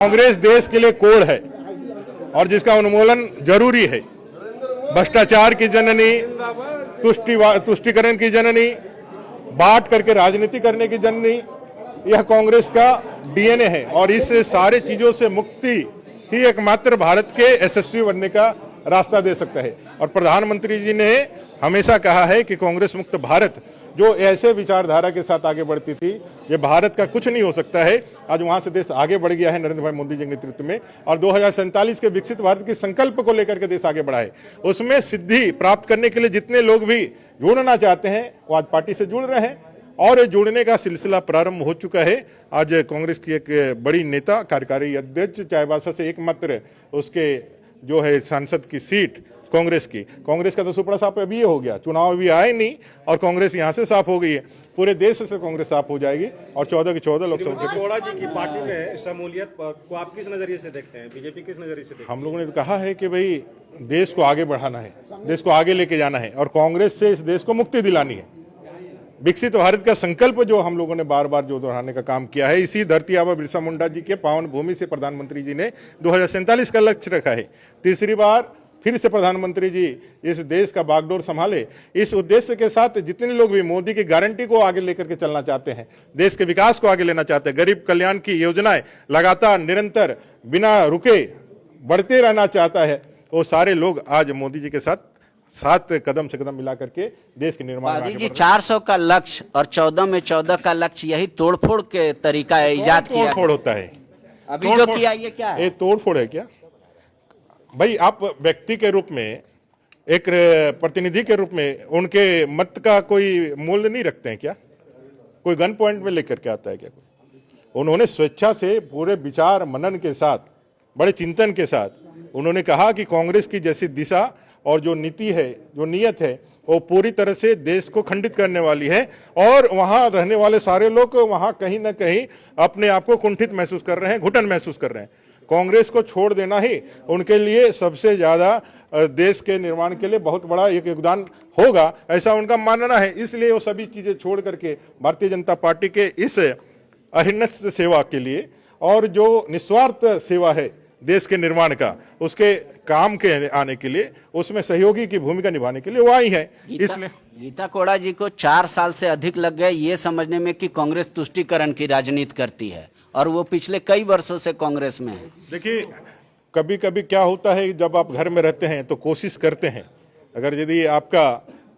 कांग्रेस देश के लिए कोड़ है और जिसका उन्मूलन जरूरी है। भ्रष्टाचार की जननी, तुष्टीकरण की जननी, बांट करके राजनीति करने की जननी, यह कांग्रेस का डीएनए है और इस सारे चीजों से मुक्ति ही एकमात्र भारत के यशस्वी बनने का रास्ता दे सकता है। और प्रधानमंत्री जी ने हमेशा कहा है कि कांग्रेस मुक्त भारत जो ऐसे विचारधारा के साथ आगे बढ़ती थी, ये भारत का कुछ नहीं हो सकता है। आज वहां से देश आगे बढ़ गया है नरेंद्र भाई मोदी जी के नेतृत्व में और 2047 के विकसित भारत के संकल्प को लेकर के देश आगे बढ़ा है। उसमें सिद्धि प्राप्त करने के लिए जितने लोग भी जुड़ना चाहते हैं वो आज पार्टी से जुड़ रहे हैं और जुड़ने का सिलसिला प्रारंभ हो चुका है। आज कांग्रेस की एक बड़ी नेता, कार्यकारी अध्यक्ष चाईबासा से एकमात्र उसके जो है सांसद की सीट कांग्रेस का तो सुपड़ा साफ अभी ये हो गया, चुनाव अभी आए नहीं और कांग्रेस यहां से साफ हो गई है। पूरे देश से कांग्रेस साफ हो जाएगी और 14 की 14 लोकसभा कोड़ा जी की पार्टी में शमूलियत को आप किस नजरिए से देखते हैं? बीजेपी किस नजरिए से देखते हैं? हम लोगों ने तो कहा है कि भाई देश को आगे बढ़ाना है, देश को आगे लेके जाना है और कांग्रेस से इस देश को मुक्ति दिलानी है। विकसित भारत का संकल्प जो हम लोगों ने बार बार जो दोहराने का काम किया है, इसी धरती आबा बिरसा मुंडा जी के पावन भूमि से प्रधानमंत्री जी ने 2047 का लक्ष्य रखा है। तीसरी बार फिर से प्रधानमंत्री जी इस देश का बागडोर संभाले। इस उद्देश्य के साथ जितने लोग भी मोदी की गारंटी को आगे लेकर के चलना चाहते हैं, देश के विकास को आगे लेना चाहते हैं, गरीब कल्याण की योजनाएं लगातार निरंतर बिना रुके बढ़ते रहना चाहता है, वो सारे लोग आज मोदी जी के साथ कदम से कदम मिला करके देश के निर्माण में। जी 400 का लक्ष्य और 14 में 14 का लक्ष्य, यही तोड़फोड़ के तरीका है, इजाद किया तोड़फोड़ होता है। अभी जो किया ये क्या है? ये तोड़फोड़ है क्या भाई? आप व्यक्ति के रूप में, एक प्रतिनिधि के रूप में उनके मत का कोई मूल्य नहीं रखते हैं क्या? कोई गन पॉइंट में लेकर के आता है क्या कोई? उन्होंने स्वेच्छा से पूरे विचार मनन के साथ, बड़े चिंतन के साथ उन्होंने कहा कि कांग्रेस की जैसी दिशा और जो नीति है, जो नीयत है, वो पूरी तरह से देश को खंडित करने वाली है और वहां रहने वाले सारे लोग वहां कहीं ना कहीं अपने आप को कुंठित महसूस कर रहे हैं, घुटन महसूस कर रहे हैं। कांग्रेस को छोड़ देना ही उनके लिए सबसे ज्यादा देश के निर्माण के लिए बहुत बड़ा एक योगदान होगा, ऐसा उनका मानना है। इसलिए वो सभी चीजें छोड़ करके भारतीय जनता पार्टी के इस अहिर्निश सेवा के लिए और जो निस्वार्थ सेवा है देश के निर्माण का, उसके काम के आने के लिए, उसमें सहयोगी की भूमिका निभाने के लिए वो आई है। इसलिए गीता कोड़ा जी को 4 साल से अधिक लग गए ये समझने में कि कांग्रेस तुष्टीकरण की राजनीति करती है और वो पिछले कई वर्षों से कांग्रेस में है। देखिए, कभी कभी क्या होता है, जब आप घर में रहते हैं तो कोशिश करते हैं, अगर यदि आपका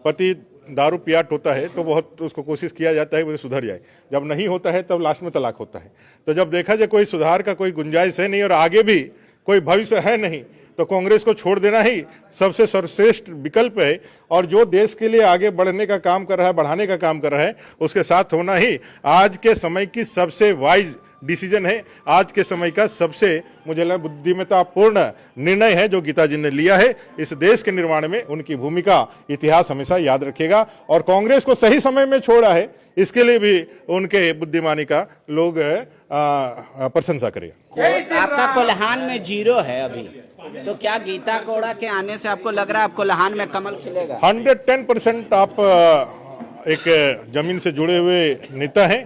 पति दारू पियाट होता है तो बहुत उसको कोशिश किया जाता है वो सुधर जाए, जब नहीं होता है तब लास्ट में तलाक होता है। तो जब देखा जाए कोई सुधार का कोई गुंजाइश है नहीं और आगे भी कोई भविष्य है नहीं, तो कांग्रेस को छोड़ देना ही सबसे सर्वश्रेष्ठ विकल्प है और जो देश के लिए आगे बढ़ने का काम कर रहा है, बढ़ाने का काम कर रहा है, उसके साथ होना ही आज के समय की सबसे वाइज डिसीजन है। आज के समय का सबसे मुझे लगता बुद्धिमत्तापूर्ण निर्णय है जो गीता जी ने लिया है। इस देश के निर्माण में उनकी भूमिका इतिहास हमेशा याद रखेगा और कांग्रेस को सही समय में छोड़ा है, इसके लिए भी उनके बुद्धिमानी का लोग प्रशंसा करेगा। आपका कोल्हान में 0 है अभी, तो क्या गीता कोड़ा के आने से आपको लग रहा है आप कोल्हान में कमल खिलेगा? 110% आप एक जमीन से जुड़े हुए नेता हैं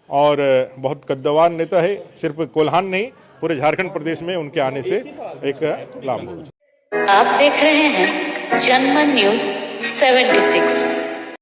और बहुत कद्दावर नेता है। सिर्फ कोल्हान नहीं, पूरे झारखंड प्रदेश में उनके आने से एक लाभ होगा। आप देख रहे हैं जनमन न्यूज 76।